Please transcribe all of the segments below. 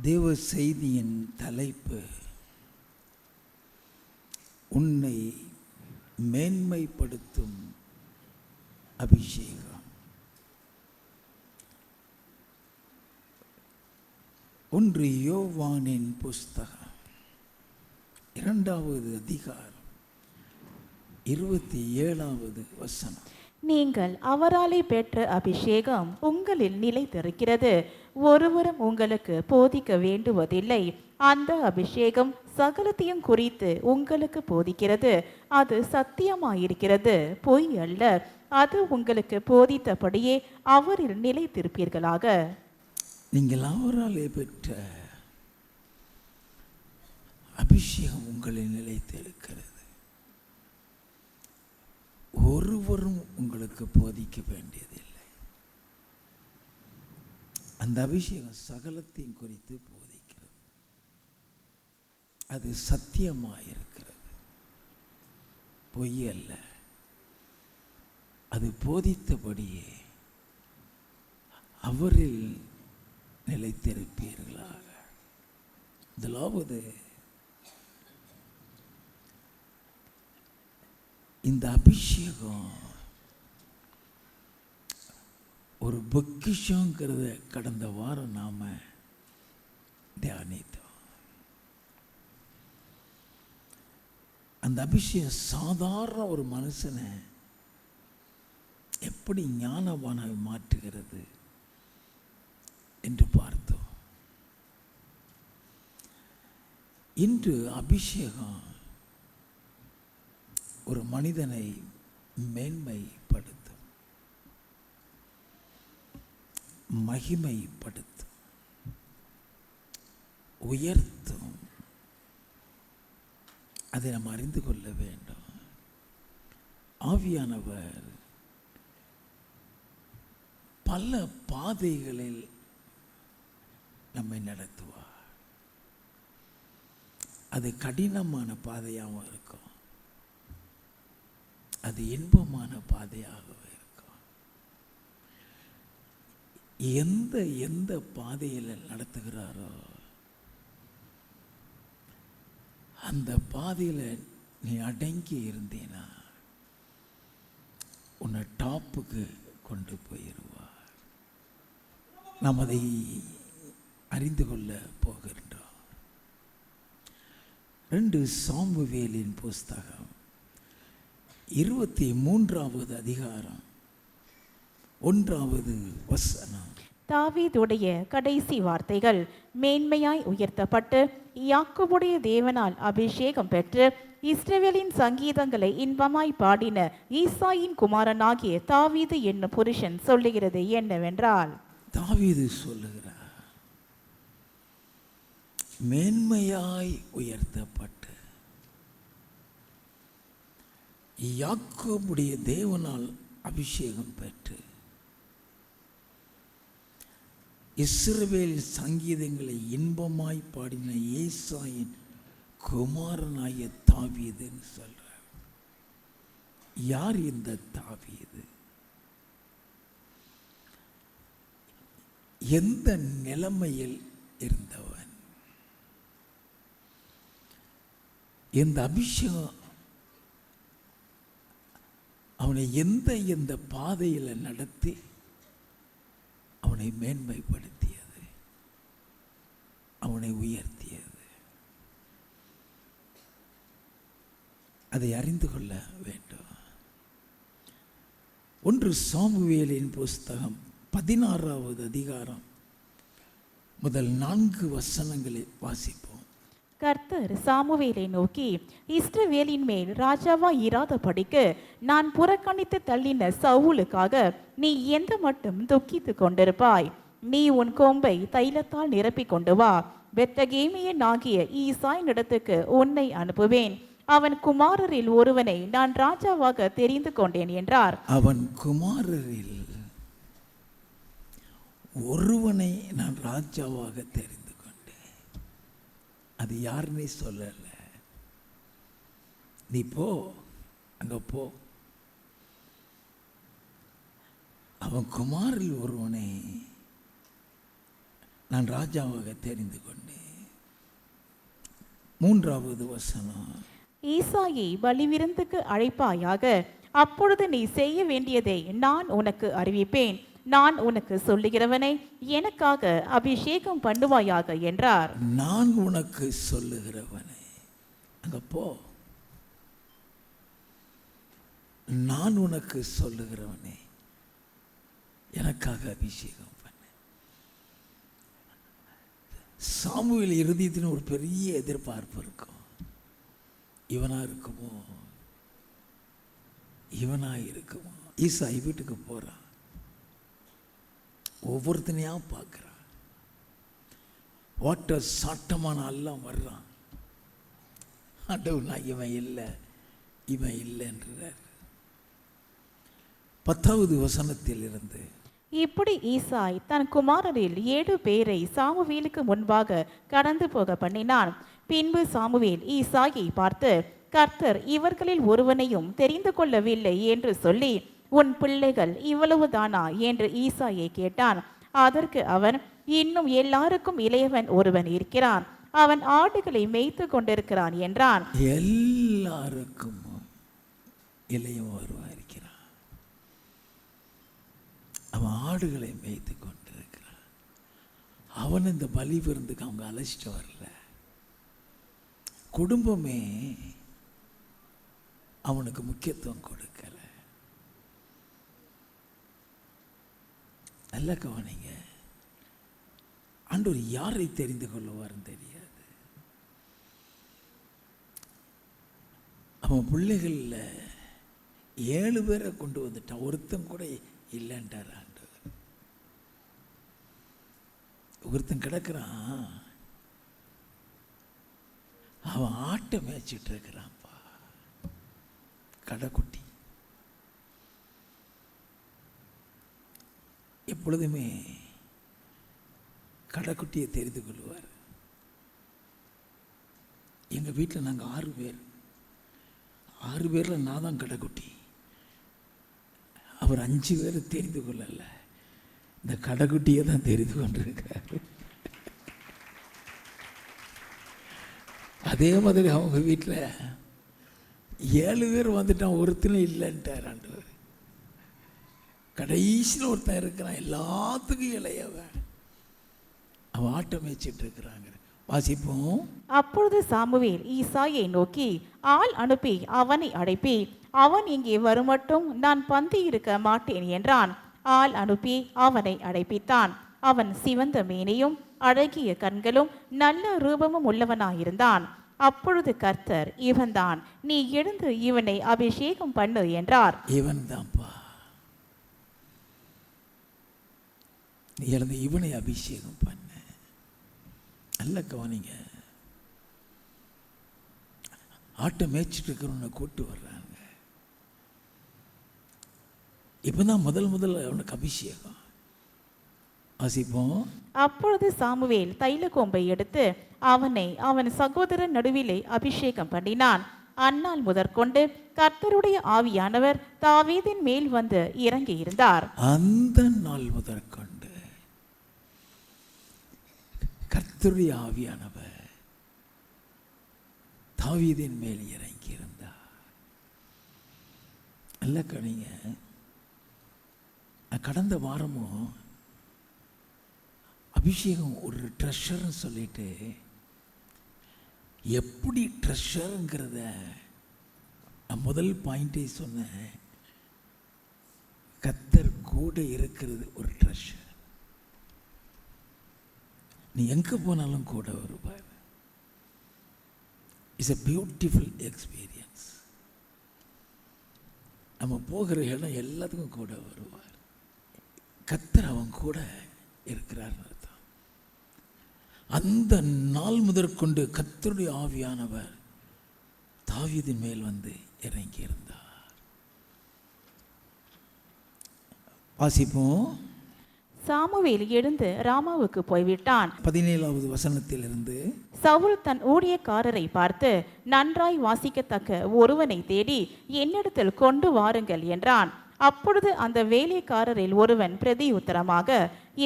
தேவ செய்தியின் தலைப்பு உன்னை மேன்மைப்படுத்தும் அபிஷேகம். ஒன்று யோவானின் புஸ்தகம் 2வது அதிகாரம் 27வது வசனம். நீங்கள் அவராலே பெற்ற அபிஷேகம் உங்களில் நிலைத்திருக்கிறது, ஒருவரும் உங்களுக்கு போதிக்க வேண்டுவதில்லை. அந்த அபிஷேகம் சகலத்தையும் குறித்து உங்களுக்கு போதிக்கிறது. அது சத்தியமாயிருக்கிறது, பொய் அல்ல. அது உங்களுக்கு போதித்தபடியே அவரில் நிலைத்திருப்பீர்களாக. நீங்கள் அவராலே பெற்ற அபிஷேகம் உங்களில் நிலைத்திருக்கிறது, ஒருவரும் உங்களுக்கு போதிக்க வேண்டியதில்லை. அந்த அபிஷேகம் சகலத்தையும் குறித்து போதிக்கிறது. அது சத்தியமாயிருக்கிறது, பொய் அல்ல. அது போதித்தபடியே அவரில் நிலைத்திருப்பீர்களாக. முதலாவது இந்த அபிஷேகம் ஒரு பொக்கிஷங்கிறத கடந்த வாரம் நாம தியானித்தோம். அந்த அபிஷேகம் சாதாரண ஒரு மனுஷனை எப்படி ஞானவானாக மாற்றுகிறது என்று பார்த்தோம். இன்று அபிஷேகம் ஒரு மனிதனை மேன்மைப்படுத்தும், மகிமைப்படுத்தும், உயர்த்தும். அதை நாம் அறிந்து கொள்ள வேண்டும். ஆவியானவர் பல பாதைகளில் நம்மை நடத்துவார். அது கடினமான பாதையாகவும் இருக்கும், அது இன்பமான பாதையாகவே இருக்கும். எந்த பாதையில் நடத்துகிறாரோ அந்த பாதையில் நீ அடங்கி இருந்தீனா உன்னை டாப்புக்கு கொண்டு போயிடுவார். நாம் அதை அறிந்து கொள்ள போகின்றோம். 2 சாமுவேலின் புஸ்தகம் 23வது அதிகாரம் 1வது வசனம். தாவீதுடைய கடைசி வார்த்தைகள். மேன்மையாய் உயர்த்தப்பட்டு யாக்கோபுடைய தேவனால் அபிஷேகம் பெற்று இஸ்ரவேலின் சங்கீதங்களை இன்பமாய் பாடின ஈசாயின் குமாரனாகிய தாவீது என்னும் புருஷன் சொல்லுகிறது என்னவென்றால், தாவீது சொல்லுகிறார், மேன்மையாய் உயர்த்தப்பட்டு யாக்கோபுடைய தேவனால் அபிஷேகம் பெற்று இஸ்ரவேலின் சங்கீதங்களை இன்பமாய் பாடின ஏசாயின் குமாரனாகிய தாவீதுன்னு சொல்றார். யார் இந்த தாவீது? எந்த நிலைமையில் இருந்தவன்? இந்த அபிஷேகம் அவனை எந்த பாதையில் நடத்தி அவனை மேன்மைப்படுத்தியது, அவனை உயர்த்தியது? அதை அறிந்து கொள்ள வேண்டும். 1 சாமுவேலின் புஸ்தகம் 16வது அதிகாரம் முதல் 4 வசனங்களை வாசிப்போம். கர்த்தர் சாமுவேலை நோக்கி, இஸ்ரவேலின் மேல் ராஜாவா இராதபடிக்கு நான் புறக்கணித்து தள்ளின சவுலுக்காக நீ எந்த மட்டும் துக்கித்து கொண்டிருப்பாய்? நீ உன் கொம்பை தைலத்தால் நிரப்பிக் கொண்டு வா. பெத்லகேமியன் ஆகிய ஈசாயின் இடத்துக்கு உன்னை அனுப்புவேன். அவன் குமாரரில் ஒருவனை நான் ராஜாவாக தெரிந்து கொண்டேன் என்றார். அவன் குமாரரில் ஒருவனை நான் ராஜாவாக தெரிந்து கொண்டேன். அது யாருன்னே சொல்லல. நீ போ, அங்க போ. அவன் குமாரில் ஒருவனை நான் ராஜாவாக தெரிந்து கொண்டேன். 3வது வசனம், ஈசாயை பலிவிருந்துக்கு அழைப்பாயாக, அப்பொழுது நீ செய்ய வேண்டியதை நான் உனக்கு அறிவிப்பேன். நான் உனக்கு சொல்லுகிறவனை எனக்காக அபிஷேகம் பண்ணுவாயாக என்றார். நான் உனக்கு சொல்லுகிறவனை, அங்க போ, நான் உனக்கு சொல்லுகிறவனே எனக்காக அபிஷேகம் பண்ண. சாமுவேல் இருதயத்தின் ஒரு பெரிய எதிர்பார்ப்பு இருக்கும். இவனா இருக்குமோ, இவனா இருக்குமோ. ஈசாய் வீட்டுக்கு போறான், ஒவ்வொருத்தனையா பார்க்குறான். வாட்டர் சாட்டமான எல்லாம் வர்றான். ஆண்டவனா இவன் இல்லை, இவன் இல்லைன்றார். 10வது வசனத்தில் இருந்து, இப்படி ஈசாய் தன் குமாரரில் 7 பேரை சாமுவேலுக்கு முன்பாக கடந்து போக பண்ணினான். பின்பு சாமுவேல் ஈசாயை பார்த்து, கர்த்தர் இவர்களில் ஒருவனையும் தெரிந்து கொள்ளவில்லை என்று சொல்லி, உன் பிள்ளைகள் இவ்வளவுதானா என்று ஈசாயை கேட்டான். அதற்கு அவன், இன்னும் எல்லாருக்கும் இளையவன் ஒருவன் இருக்கிறான், அவன் ஆடுகளை மேய்த்து கொண்டிருக்கிறான் என்றான். எல்லாருக்கும் இளையவன் ஒருவன் இருக்கிறான், அவன் ஆடுகளை மேய்த்து கொண்டிருக்கிறான். அவன் இந்த பலி விருந்துக்கு அவங்க அழைச்சிட்டு வரல. குடும்பமே அவனுக்கு முக்கியத்துவம் கொடுக்கல. நல்ல கவனிங்க, ஆண்டவர் யாரை தெரிந்து கொள்ளுவார்னு தெரியாது. அவன் பிள்ளைகள்ல 7 பேரை கொண்டு வந்துட்டான், ஒருத்தன் கூட இல்லைன்றார் ஆண்டவர். ஒருத்தன் கிடக்கிறான், அவன் ஆட்டை மேய்ச்சிட்டு இருக்கிறான்ப்பா, கடைக்குட்டி. எப்பொழுதுமே கடைக்குட்டியை தெரிந்து கொள்வார். எங்கள் வீட்டில் நாங்கள் 6 பேர், 6 பேரில் நான் தான் கடைக்குட்டி. அவர் 5 பேரை தெரிந்து கொள்ளல, இந்த கடைக்குட்டியை தான் தெரிந்து கொண்டிருக்கிறார். அதே மாதிரி அவங்க வீட்டில் 7 பேர் வந்துட்டான், ஒருத்தனும் இல்லைன்ட்டார் ஆண்டவர். கடைசியில் ஒருத்தன் இருக்கிறான், எல்லாத்துக்கும் இளையவன், அவன் ஆட்டம் மேய்ச்சிட்டு இருக்கிறாங்க. வாசிப்போம். அப்பொழுது சாமுவேல் ஈசாயை நோக்கி, ஆள் அனுப்பி அவனை அழைப்பி, அவன் இங்கே வருமட்டும் நான் பந்தி இருக்க மாட்டேன் என்றான். ஆள் அனுப்பி அவனை அழைப்பித்தான். அவன் சிவந்த மேனியும் அழகிய கண்களும் நல்ல ரூபமும் உள்ளவனாயிருந்தான். அப்பொழுது கர்த்தர், இவன்தான், நீ எழுந்து இவனை அபிஷேகம் பண்ணு என்றார். இவன் தான்ப்பா, நீ எழுந்து இவனை அபிஷேகம் பண்ண. நல்ல கவனிங்க, ஆட்டை மேய்ச்சிட்டு இருக்கிறவனை கூட்டு வர்றாங்க. இப்பதான் முதல் அவனுக்கு அபிஷேகம். வாசிப்போம். அப்பொழுது சாமுவேல் தைல கொம்பை எடுத்து அவனை அவன் சகோதரன் நடுவிலே அபிஷேகம் பண்ணினான். அந்நாள் முதற்கொண்டு கர்த்தருடைய ஆவியானவர் தாவீதின் மேல் வந்து இறங்கி இருந்தார். அந்த நாள் முதற்கொண்டு கர்த்தருடைய ஆவியானவர் தாவீதின் மேல் இறங்கி இருந்தார். நல்ல கணிங்க, கடந்த வாரமும் அபிஷேகம் ஒரு ட்ரெஷர்னு சொல்லிட்டு, எப்படி ட்ரெஷருங்கிறத நான் முதல் பாயிண்டே சொன்னேன். கர்த்தர் கூட இருக்கிறது ஒரு ட்ரெஷர். நீ எங்கே போனாலும் கூட வருவார். It's a beautiful experience. நம்ம போகிற இடம் எல்லாத்துக்கும் கூட வருவார். கர்த்தர் அவன் கூட இருக்கிறார். அந்த நாள் முதற்கொண்டு கர்த்தருடைய ஆவியானவர் தாவீதின் மேல் வந்து இறங்கி இருந்தார். வாசிப்போம். சாமுவேல் எழுந்து ராமாவுக்கு போய்விட்டான். 17வது வசனத்திலிருந்து, சவுல் தன் ஊழியக்காரரை பார்த்து, நன்றாய் வாசிக்கத்தக்க ஒருவனை தேடி என்னிடத்தில் கொண்டு வாருங்கள் என்றான். அப்பொழுது அந்த வேலைக்காரரில் ஒருவன் பிரதி உத்தரமாக,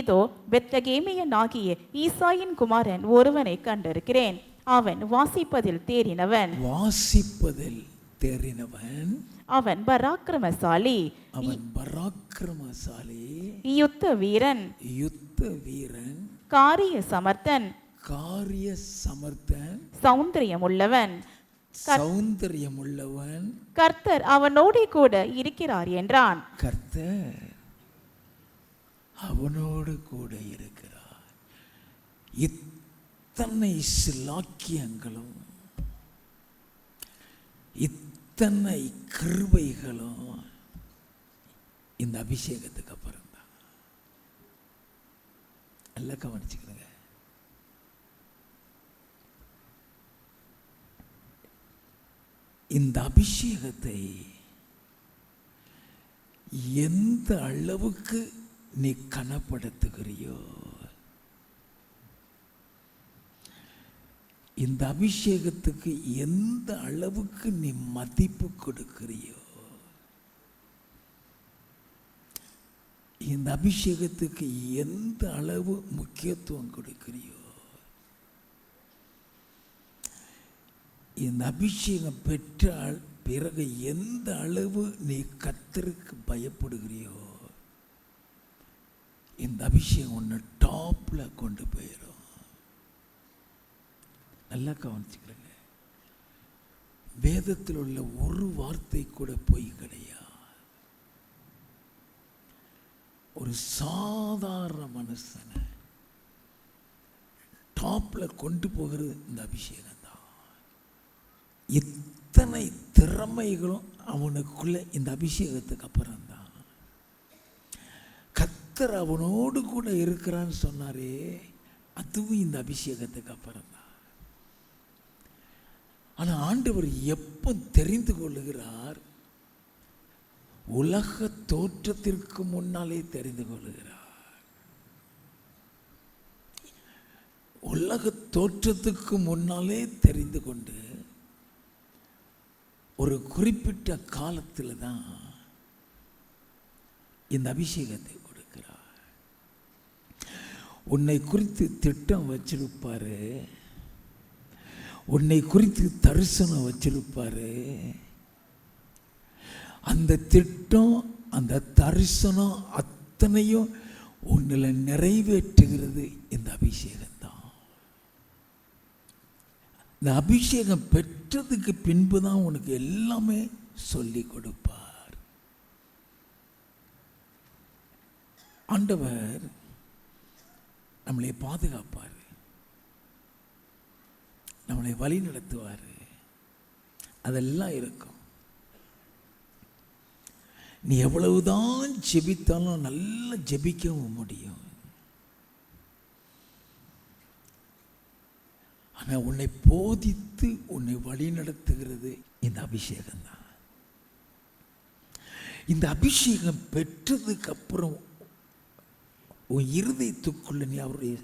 இதோ பெத்லகேமியனாகிய ஈசாயின் குமாரன் ஒருவனை கண்டிருக்கிறேன். அவன் வாசிப்பதில் தேறினவன். அவன் பராக்கிரமசாலி. யுத்த வீரன். காரிய சமர்த்தன். சௌந்தரியமுள்ளவன். கர்த்தர் அவனோடு கூட இருக்கிறார் என்றான். கர்த்தர் அவனோடு கூட இருக்கிறார். இத்தனை சிலாக்கியங்களும் இத்தனை கிருபைகளும் இந்த அபிஷேகத்துக்கு அப்புறம் தான். நல்லா கவனிச்சுக்கிறேங்க. இந்த அபிஷேகத்தை எந்த அளவுக்கு நீ கனப்படுத்துகிறியோ, இந்த அபிஷேகத்துக்கு எந்த அளவுக்கு நீ மதிப்பு கொடுக்கிறியோ, இந்த அபிஷேகத்துக்கு எந்த அளவு முக்கியத்துவம் கொடுக்கிறியோ, இந்த அபிஷேகம் பெற்றால் பிறகு எந்த அளவு நீ கர்த்தருக்கு பயப்படுகிறியோ, இந்த அபிஷேகம் ஒன்று டாப்ல கொண்டு போயிடும். நல்லா கவனிச்சுக்கிறேங்க. வேதத்தில் உள்ள ஒரு வார்த்தை கூட பொய் கிடையாது. ஒரு சாதாரண மனுஷனை டாப்ல கொண்டு போகிறது இந்த அபிஷேகம் தான். இத்தனை திறமைகளும் அவனுக்குள்ள இந்த அபிஷேகத்துக்கு அப்புறம் தான். கர்த்தர் அவனோடு கூட இருக்கிறான்னு சொன்னாரே, அதுவும் இந்த அபிஷேகத்துக்கு அப்புறம் தான். ஆனால் ஆண்டவர் எப்போ தெரிந்து கொள்ளுகிறார்? உலக தோற்றத்திற்கு முன்னாலே தெரிந்து கொள்ளுகிறார். உலக தோற்றத்துக்கு முன்னாலே தெரிந்து கொண்டு ஒரு குறிப்பிட்ட காலத்தில் தான் இந்த அபிஷேகத்தை கொடுக்கிறார். உன்னை குறித்து திட்டம் வச்சிருப்பாரு, உன்னை குறித்து தரிசனம் வச்சிருப்பாரு. அந்த திட்டம் அந்த தரிசனம் அத்தனையும் உன்னில் நிறைவேற்றுகிறது இந்த அபிஷேகம் தான். இந்த அபிஷேகம் பெற்றதுக்கு பின்பு தான் உனக்கு எல்லாமே சொல்லி கொடுப்பார். ஆண்டவர் நம்மளை பாதுகாப்பார், நம்மளை வழி நடத்துவார். அதெல்லாம் இருக்கும். நீ எவ்வளவுதான் ஜெபித்தாலும் நல்லா ஜெபிக்கவும் முடியும். ஆனால் உன்னை போதித்து உன்னை வழி நடத்துகிறது இந்த அபிஷேகம் தான். இந்த அபிஷேகம் பெற்றதுக்கு அப்புறம் உன் இருதயத்துக்குள்ள நீ அவருடைய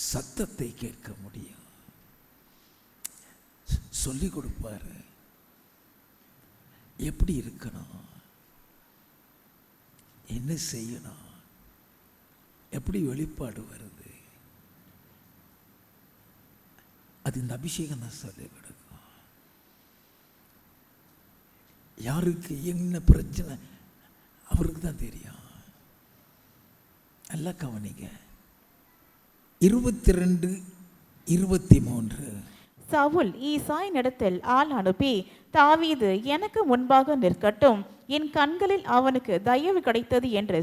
சத்தத்தை கேட்க முடியும். சொல்லி கொடுப்பாரு, எப்படி இருக்கணும், என்ன செய்யணும், எப்படி வெளிப்பாடு வருது, அது இந்த அபிஷேகம் தான் சொல்லி கொடுக்கும். யாருக்கு என்ன பிரச்சனை அவருக்கு தான் தெரியும். நல்லா கவனிங்க. 22:23 சவுல் ஈசாயின் இடத்தில் ஆள் அனுப்பி, தாவீது எனக்கு முன்பாக நிற்கட்டும், என் கண்களில் அவனுக்கு தயவு கிடைத்தது என்று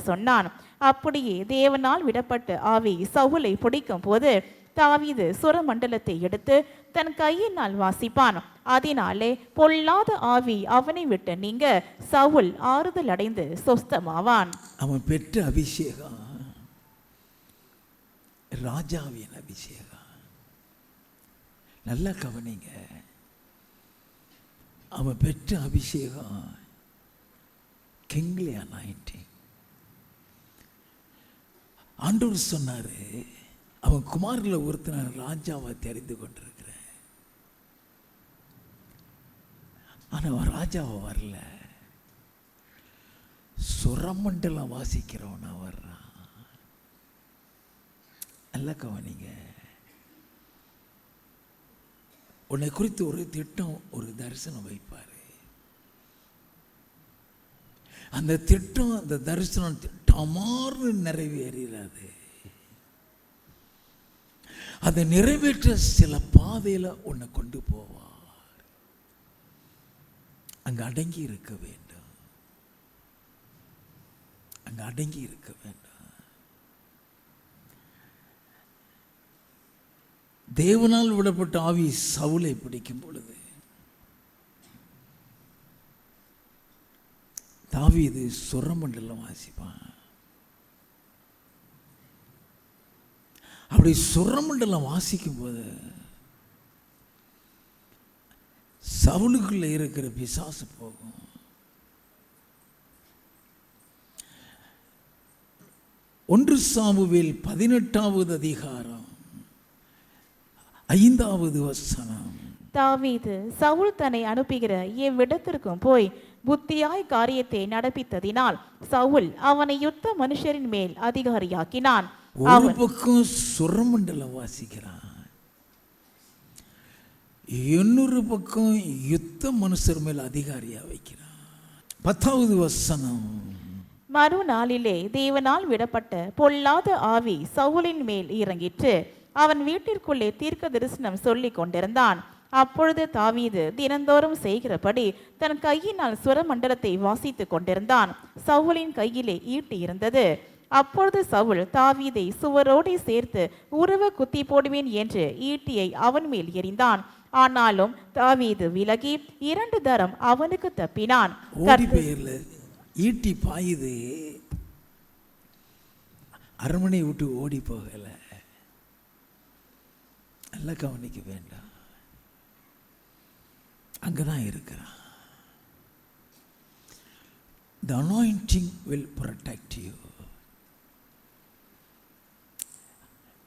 சொன்னான். அப்படியே தேவனால் விடப்பட்ட ஆவி சவுலை பிடிக்கும் போது தாவீது சுரமண்டலத்தை எடுத்து தன் கையினால் வாசிப்பான். அதனாலே பொல்லாத ஆவி அவனை விட்டு நீங்க சவுல் ஆறுதல் அடைந்து சொஸ்தமாவான். அவன் பெற்ற அபிஷேகம் ராஜாவின் அபிஷேகம். நல்லா கவனிங்க. அவன் பெற்ற அபிஷேகம் கிங்லி அனாயிண்டிங். ஆண்டவர் சொன்னாரு, அவன் குமாரில் ஒருத்தனை ராஜாவை தெரிந்து கொண்டிருக்கிறேன். ஆனால் அவன் ராஜாவை வரல, சுரமண்டலம் வாசிக்கிறவனா வர்றான். நல்லா கவனிங்க. உன்னை குறித்து ஒரு திட்டம், ஒரு தரிசனம் வைப்பார். அந்த திட்டம், அந்த தரிசனம் டமார்னு நிறைவேறாது. அதை நிறைவேற்ற சில பாதையில் உன்னை கொண்டு போவார். அங்க அடங்கி இருக்க வேண்டும், அங்க அடங்கி இருக்க வேண்டும். தேவனால் விடப்பட்ட ஆவி சவுலை பிடிக்கும் பொழுது தாவீது சுரமண்டலம் வாசிப்பான். அப்படி சுரமண்டலம் வாசிக்கும் போது சவுலுக்குள்ள இருக்கிற பிசாசு போகும். ஒன்று சாமுவேல் 18வது அதிகாரம் 5வது வசனம். தாவீது சவுல் தன்னை அனுப்புகிற எவ்விடத்திற்கும் போய் புத்தியாய் காரியத்தை நடப்பித்ததினால் சவுல் அவனை யுத்த மனுஷரின் மேல் அதிகாரியாக்கினான். ஒரு பக்கம் சுரமண்டலம் வாசிக்கிறான், இன்னொரு பக்கம் யுத்த மனுஷர் மேல் அதிகாரியா வைக்கிறான். 10வது வசனம். மறுநாளிலே தேவனால் விடப்பட்ட பொல்லாத ஆவி சவுலின் மேல் இறங்கிற்று. அவன் வீட்டிற்குள்ளே தீர்க்க தரிசனம் சொல்லி கொண்டிருந்தான். அப்பொழுது தாவீது தினந்தோறும் செய்கிறபடி தன் கையினால் சுரமண்டலத்தை வாசித்துக் கொண்டிருந்தான். சவுலின் கையிலே ஈட்டி இருந்தது. அப்பொழுது சவுல் தாவீதை சுவரோடு சேர்த்து உருவ குத்தி போடுவேன் என்று ஈட்டியை அவன் மேல் எறிந்தான். ஆனாலும் தாவீது விலகி 2 தரம் அவனுக்கு தப்பினான். ஈட்டி பாயுது, அரண்மனை விட்டு ஓடி போகல. நல்லா கவனிக்க வேண்டாம், அங்கதான் இருக்கிறான். The anointing will protect you.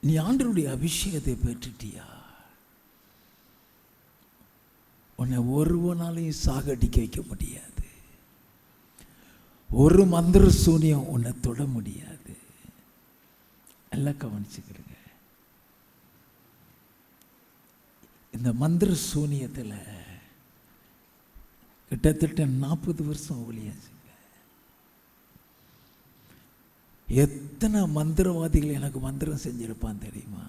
நீ ஆண்டவருடைய அபிஷேகத்தை பெற்றுட்டியா, உன்னை ஒருவனாலையும் சாகடிக்க வைக்க முடியாது. ஒரு மந்திர சூனியம் உன்னை தொட முடியாது. எல்லாம் கவனிச்சுக்கிறீங்க. இந்த மந்திர சூனியத்தில் கிட்டத்தட்ட 40 வருஷம் ஊழியாச்சுங்க. எத்தனை மந்திரவாதிகள் எனக்கு மந்திரம் செஞ்சிருப்பான் தெரியுமா?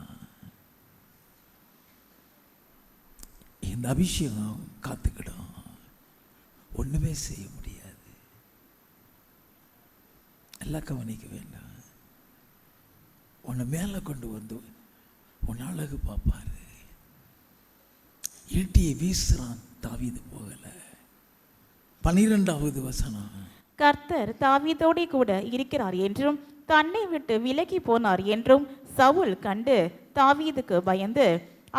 இந்த அபிஷேகம் காத்துக்கிடும், ஒண்ணுமே செய்ய முடியாது. எல்லாம் கவனிக்க வேண்டாம். உன்னை மேல கொண்டு வந்து உன் அழகு பார்ப்பாரு. ஈட்டியை வீசுறான், தாவீது போகல. 12வது வசனம். கர்த்தர் தாவீதோடு கூட இருக்கிறார் என்றும் தன்னை விட்டு விலகி போனார் என்றும் சவுல் கண்டு தாவீதுக்கு பயந்து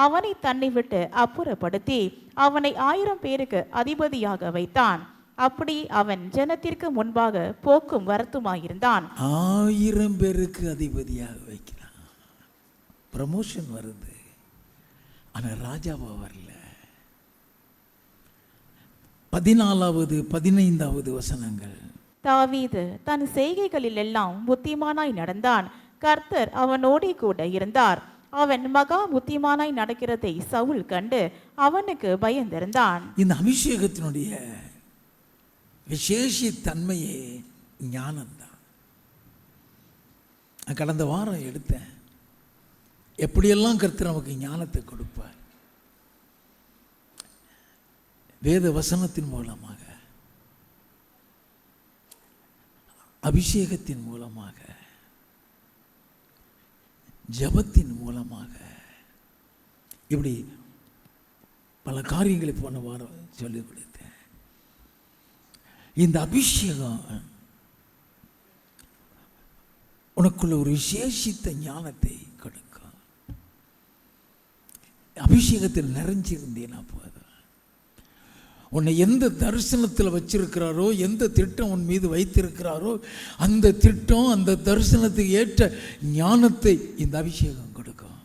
அவனை தன்னை விட்டு அப்புறப்படுத்தி அவனை 1000 பேருக்கு அதிபதியாக வைத்தான். அப்படி அவன் ஜனத்திற்கு முன்பாக போக்கும் வரத்துமாயிருந்தான். 1000 பேருக்கு அதிபதியாக வைக்கிறான். ப்ரமோஷன் வருது, ஆனா ராஜாவா வரல. 14வது 15வது வசனங்கள். தாவீது தன் செய்கைகளில் எல்லாம் புத்திமானாய் நடந்தான். கர்த்தர் அவனோடு கூட இருந்தார். அவன் மகா புத்திமானாய் நடக்கிறதை சவுல் கண்டு அவனுக்கு பயந்திருந்தான். இந்த அபிஷேகத்தினுடைய விசேஷ தன்மையே ஞானம்தான். கடந்த வாரம் எடுத்தேன், எப்படியெல்லாம் கர்த்தர் நமக்கு ஞானத்தை கொடுப்பார். வேத வசனத்தின் மூலமாக, அபிஷேகத்தின் மூலமாக, ஜபத்தின் மூலமாக, இப்படி பல காரியங்களை போன வாரம் சொல்லிக் கொடுத்தேன். இந்த அபிஷேகம் உனக்குள்ள ஒரு விசேஷித்த ஞானத்தை கொடுக்கும். அபிஷேகத்தில் நிறைஞ்சிருந்தேனா போதும். உன்னை எந்த தரிசனத்தில் வச்சிருக்கிறாரோ, எந்த திட்டம் உன் மீது வைத்திருக்கிறாரோ, அந்த திட்டம், அந்த தரிசனத்துக்கு ஏற்ற ஞானத்தை இந்த அபிஷேகம் கொடுக்கும்.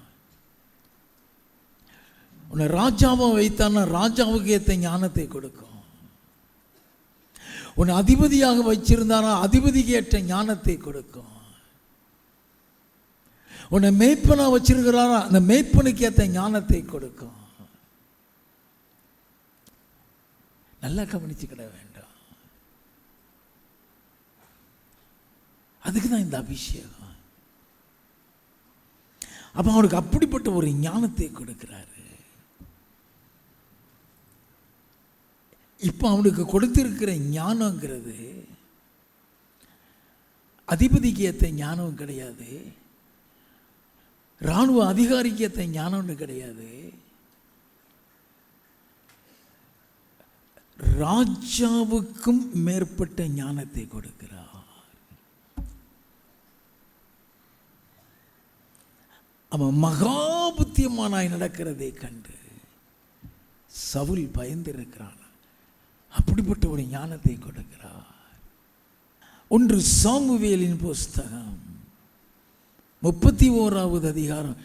உன்னை ராஜாவை வைத்தானா ராஜாவுக்கு ஏற்ற ஞானத்தை கொடுக்கும். உன்னை அதிபதியாக வச்சிருந்தானா அதிபதிக்கு ஏற்ற ஞானத்தை கொடுக்கும். உன்னை மேய்ப்பனா வச்சிருக்கிறாரா, அந்த மேய்ப்பனுக்கு ஏற்ற ஞானத்தை கொடுக்கும். நல்லா கவனிச்சுக்கிட வேண்டும். அதுக்கு தான் இந்த அபிஷேகம். அப்ப அவனுக்கு அப்படிப்பட்ட ஒரு ஞானத்தை கொடுக்கிறாரு. இப்ப அவனுக்கு கொடுத்திருக்கிற ஞானங்கிறது அதிபதிக்கு ஏற்ற ஞானம் கிடையாது, இராணுவ அதிகாரிக்கு ஏற்ற ஞானம்னு கிடையாது, ராஜாவுக்கும் மேற்பட்ட ஞானத்தை கொடுக்கிறார். அவன் மகா புத்தியமானாய் நடக்கிறதை கண்டு சவுல் பயந்திருக்கிறான். அப்படிப்பட்ட ஒரு ஞானத்தை கொடுக்கிறார். 1 சாமுவேலின் புஸ்தகம் 31வது அதிகாரம்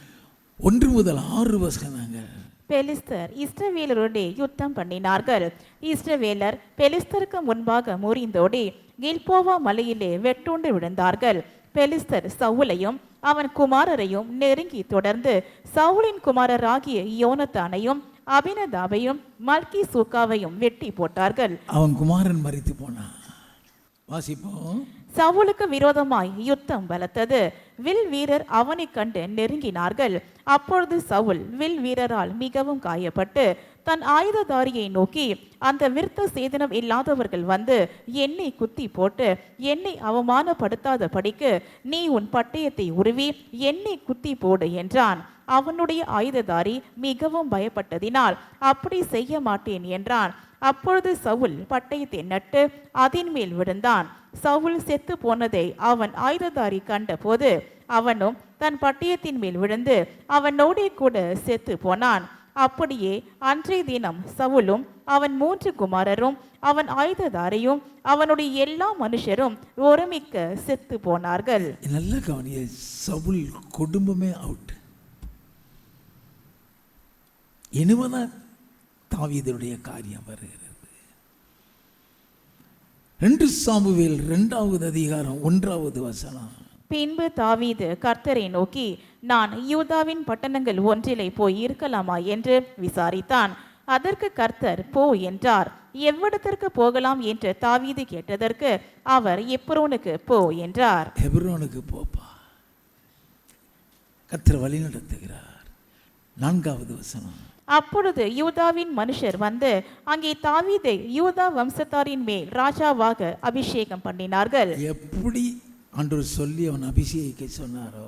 1 முதல் 6 வசனங்கள். பெலிஸ்தர் இஸ்ரவேலரோடே யுத்தம் பண்ணினார்கள். இஸ்ரவேலர் பெலிஸ்தருக்கு முன்பாக முறிந்தோடி கில்போவா மலையிலே வெட்டுண்டு விழுந்தார்கள். பெலிஸ்தர் சவுலையும் அவன் குமாரரையும் நெருங்கி தொடர்ந்து சவுலின் குமாரராகிய யோனத்தானையும் அபினதாபையும் மல்கி சூக்காவையும் வெட்டி போட்டார்கள். அவன் குமாரன் மரித்து போனான். வாசிப்போம். சவுலுக்கு விரோதமாய் யுத்தம் பலத்தது. வில் வீரர் அவனை கண்டு நெருங்கினார்கள். அப்பொழுது சவுல் வில் வீரரால் மிகவும் காயப்பட்டு தன் ஆயுததாரியை நோக்கி, அந்த விருத்த சேதனம் இல்லாதவர்கள் வந்து என்னை குத்தி போட்டு என்னை அவமானப்படுத்தாத படிக்கு நீ உன் பட்டயத்தை உருவி என்னை குத்தி போடு என்றான். அவனுடைய ஆயுததாரி மிகவும் பயப்பட்டதினால் அப்படி செய்ய மாட்டேன் என்றான். அப்பொழுது சவுல் பட்டயத்தை நட்டு அதன் மேல் விழுந்தான். சவுல் செத்து போனதை அவன் ஆயுததாரி கண்டபோது அவனும் தன் பட்டயத்தின் மேல் விழுந்து அவனோடே கூட செத்து போனான். அப்படியே அன்றைய தினம் சவுலும் அவன் 3 குமாரரும் அவன் ஆயுததாரியும் அவனுடைய எல்லா மனுஷரும் ஒருமிக்க செத்து போனார்கள். நல்ல கவனிய, சவுல் குடும்பமே அவுட். இனிமேதான் தாவீதுடைய காரியம் வருகிறது. 2 சாமுவேல் 2வது அதிகாரம் 1வது வசனம். பின்பு தாவீது கர்த்தரை நோக்கி, நான் யூதாவின் பட்டணங்கள் ஒன்றிலே போய் இருக்கலாமா என்று விசாரித்தான். அதற்கு கர்த்தர் போ என்றார். எவ்விடத்திற்கு போகலாம் என்று தாவீது கேட்டதற்கு அவர் எப்ரோனுக்கு போ என்றார். எப்ரோனுக்கு போப்பா, கர்த்தர் வழி நடத்துகிறார். 4வது வசனம். அப்பொழுது யூதாவின் மனுஷர் வந்து அங்கே தாவீதை யூதா வம்சத்தாரின் மேல் ராஜாவாக அபிஷேகம் பண்ணினார்கள். எப்படி ஆண்டவர் சொல்லி அவன் அபிஷேகிக்க சொன்னாரோ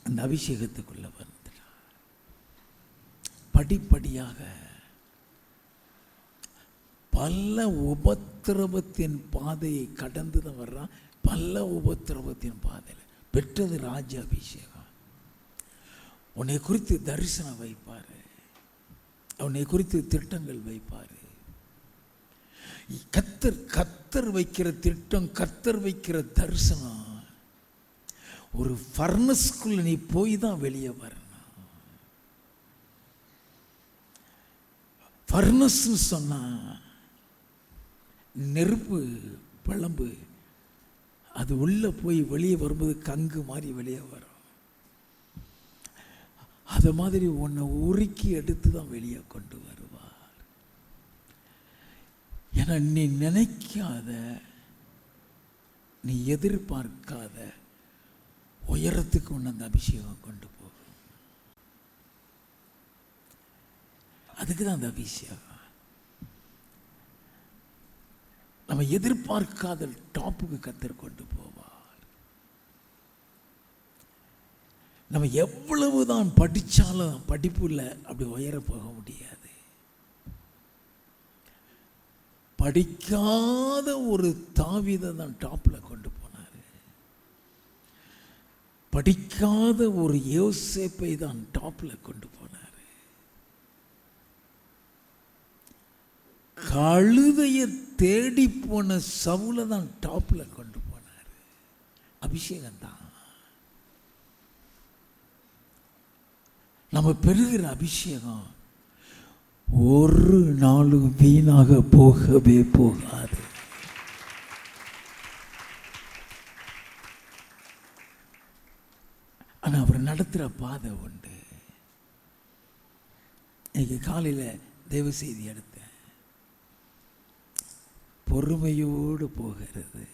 அந்த அபிஷேகத்துக்குள்ள வந்துட்டார். படிப்படியாக பல உபத்திரவத்தின் பாதையை கடந்து தான் வர்றான். பல உபத்திரவத்தின் பாதையில் பெற்றது ராஜ அபிஷேகம். உன்னை குறித்து தரிசனம் வைப்பாரு, உன்னை குறித்து திட்டங்கள் வைப்பாரு. கர்த்தர் வைக்கிற திட்டம், கர்த்தர் வைக்கிற தரிசனம் ஒரு ஃபர்னஸ்குள்ள நீ போய் தான் வெளியே வரணும். ஃபர்னஸ்ன்னு சொன்னா நெருப்பு பிளம்பு, அது உள்ள போய் வெளியே வரும்போது கங்கு மாதிரி வெளியே வரும். அது மாதிரி உன்னை உருக்கி எடுத்து தான் வெளியே கொண்டு வருவார். ஏன்னா நீ நினைக்காத, நீ எதிர்பார்க்காத உயரத்துக்கு உன்னை அந்த அபிஷேகம் கொண்டு போகும். அதுக்கு தான் அந்த அபிஷேகம். நம்ம எதிர்பார்க்காத டாப்புக்கு கர்த்தர் கொண்டு போவார். நம்ம எவ்வளவுதான் படித்தாலும் படிப்புல அப்படி உயர போக முடியாது. படிக்காத ஒரு தாவீதை தான் டாப்ல கொண்டு போனாரு. படிக்காத ஒரு யோசேப்பை தான் டாப்ல கொண்டு போனாரு. கழுதையை தேடி போன சவுலை தான் டாப்ல கொண்டு போனாரு. அபிஷேகம் தான். நம்ம பெறுகிற அபிஷேகம் ஒரு நாளும் வீணாக போகவே போகாது. நடத்துகிற பாதை உண்டு. இன்னைக்கு காலையில் தெய்வ செய்தி எடுத்தேன். பொறுமையோடு போகிறது.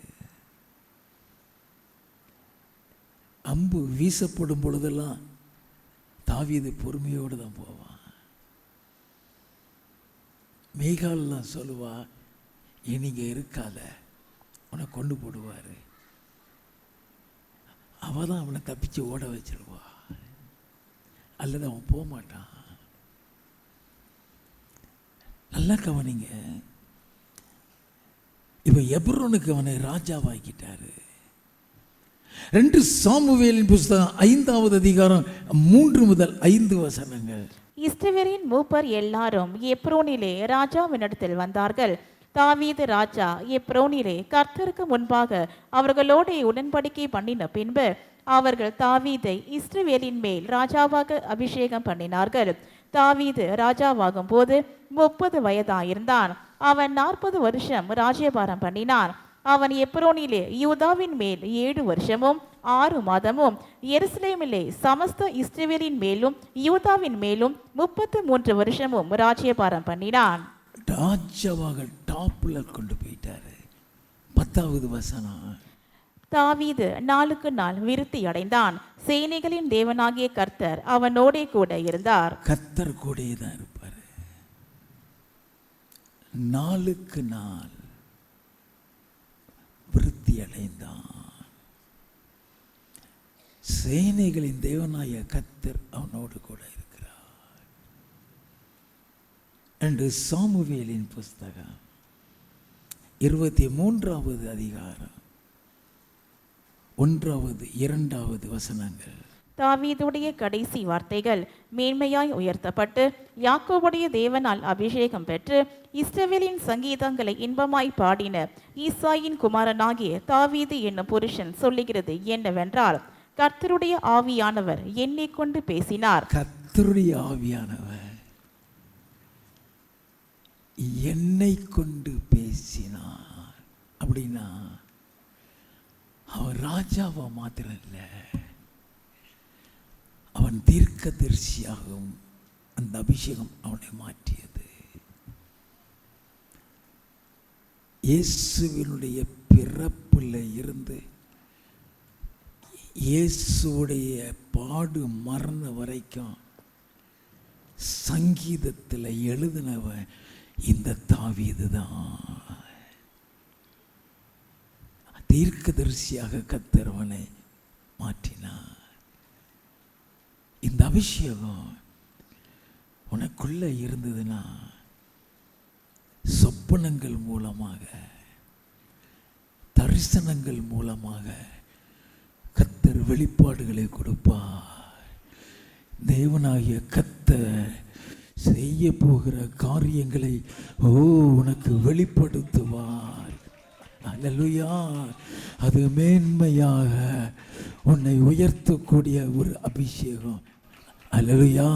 அம்பு வீசப்படும் பொழுதெல்லாம் தாவீது பொறுமையோடு தான் போவான். மேகாலெல்லாம் சொல்லுவா, நீங்க இருக்காத, அவனை கொண்டு போடுவார். அவள் தான் அவனை தப்பிச்சு ஓட வச்சிருவா, அல்லது அவன் போக மாட்டான். நல்லா கவனிங்க, இப்போ எப்ரோனுக்கு அவனை ராஜாவாக்கிட்டாரு. 2 சாமுவேலின் புஸ்தகம் 5வது அதிகாரம் 3 முதல் 5 வசனங்கள். இஸ்ரவேலின் மூப்பர் எல்லாரும் எப்ரோனிலே ராஜாவினிடத்தில் வந்தார்கள். தாவீது ராஜா எப்ரோனிலே கர்த்தருக்கு முன்பாக அவர்களோட உடன்படிக்கை பண்ணின பின்பு அவர்கள் தாவீதை இஸ்ரவேலின் மேல் ராஜாவாக அபிஷேகம் பண்ணினார்கள். தாவீது ராஜாவாகும் போது 30 வயதாயிருந்தான். அவன் 40 வருஷம் ராஜ்யபாரம் பண்ணினான். அவன் எப்ரோனிலே யூதாவின் மேல் 7 வருஷமும் 6 மாதமும், எருசலேமிலே சமஸ்த இஸ்ரவேலின் மேலும் யூதாவின் மேலும் 33 வருஷமும் ராஜ்யபாரம் பண்ணினான். ராஜாவாக டாப்ல கொண்டு போயிட்டாரு. 10வது வசனம். தாவீது நாளுக்கு நாள் விருத்தி அடைந்தான். சேனைகளின் தேவனாகிய கர்த்தர் அவனோடே கூட இருந்தார். கர்த்தர் கூடே தான் இருப்பார். நாளுக்கு நாள் விருத்தி அடைந்தான். சேனைகளின் தேவனாகிய கர்த்தர் அவனோடு கூட இருக்கிறார். 2 சாமுவேலின் புஸ்தகம் 23வது அதிகாரம் 1வது 2வது வசனங்கள். தாவீதுடைய கடைசி வார்த்தைகள்: மேன்மையாய் உயர்த்தப்பட்டு யாக்கோபுடைய தேவனால் அபிஷேகம் பெற்று இஸ்ரவேலின் சங்கீதங்களை இன்பமாய் பாடின ஈசாயின் குமாரனாகிய தாவீது என்னும் புருஷன் சொல்லுகிறது என்னவென்றால், கர்த்தருடைய ஆவியானவர் என்னை கொண்டு பேசினார். கர்த்தருடைய ஆவியானவர் என்னை கொண்டு பேசினார். அப்படின்னா அவன் ராஜாவா மாத்திரம் இல்லை, அவன் தீர்க்கதரிசியாகவும் அந்த அபிஷேகம் அவனை மாற்றியது. இயேசுவினுடைய பிறப்புல இருந்து இயேசுடைய பாடு மரண வரைக்கும் சங்கீதத்தில் எழுதினவன் இந்த தாவீது தான். தீர்க்கதரிசியாக கர்த்தர் மாற்றினார். இந்த அபிஷேகம் உனக்குள்ள இருந்ததுன்னா சொப்பனங்கள் மூலமாக, தரிசனங்கள் மூலமாக கர்த்தர் வெளிப்பாடுகளை கொடுப்பார். தேவனாகிய கர்த்தர் செய்ய போகிற காரியங்களை உனக்கு வெளிப்படுத்துவார். அல்லேலூயா. அது மேன்மையாக உன்னை உயர்த்தக்கூடிய ஒரு அபிஷேகம். அல்லேலூயா.